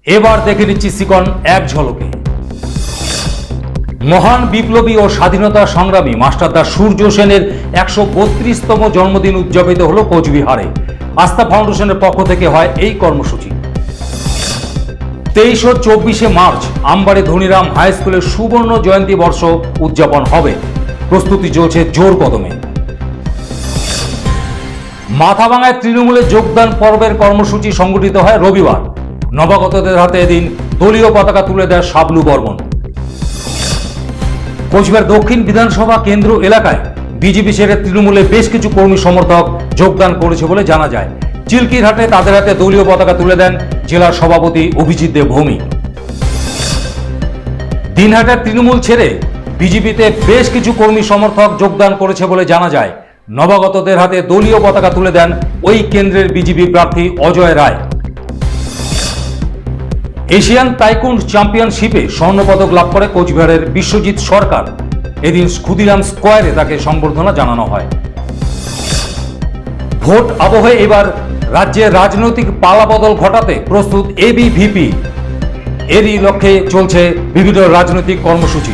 এবার দেখে নিচ্ছি সিকন এক ঝলকে। মহান বিপ্লবী ও স্বাধীনতা সংগ্রামী মাস্টারদা সূর্য সেনের ১৩২তম জন্মদিন উদযাপিত হলো কোচবিহারে। আস্থা ফাউন্ডেশনের পক্ষ থেকে হয় এই কর্মসূচি। ২৩ ও ২৪শে মার্চ আমবাড়ি ধনীরাম হাই স্কুলের সুবর্ণ জয়ন্তী বর্ষ উদযাপন হবে। প্রস্তুতি চলছে জোর কদমে। মাথাভাঙায় তৃণমূলে যোগদান পর্বের কর্মসূচি সংগঠিত হয় রবিবার। নবাগতদের হাতে এদিন দলীয় পতাকা তুলে দেয় শাবলু বর্মন। কোচবিহার দক্ষিণ বিধানসভা কেন্দ্র এলাকায় বিজেপি ছেড়ে তৃণমূলে বেশ কিছু কর্মী সমর্থক যোগদান করেছে বলে জানা যায়। চিল্কিরহাটে তাদের হাতে দলীয় পতাকা তুলে দেন জেলার সভাপতি অভিজিৎ দেব ভৌমিক। দিনহাটার তৃণমূল ছেড়ে বিজেপিতে বেশ কিছু কর্মী সমর্থক যোগদান করেছে বলে জানা যায়। নবাগতদের হাতে দলীয় পতাকা তুলে দেন ওই কেন্দ্রের বিজেপি প্রার্থী অজয় রায়। এশিয়ান তাইকুন্ড চ্যাম্পিয়নশিপে স্বর্ণপদক লাভ করে কোচবিহারের বিশ্বজিৎ সরকার। এদিন ক্ষুদিরাম স্কোয়ারে তাকে সংবর্ধনা জানানো হয়। ভোট আবহে এবার রাজ্যে রাজনৈতিক পালাবদল ঘটাতে প্রস্তুত এবিভিপি। এরই লক্ষ্যে চলছে বিভিন্ন রাজনৈতিক কর্মসূচি।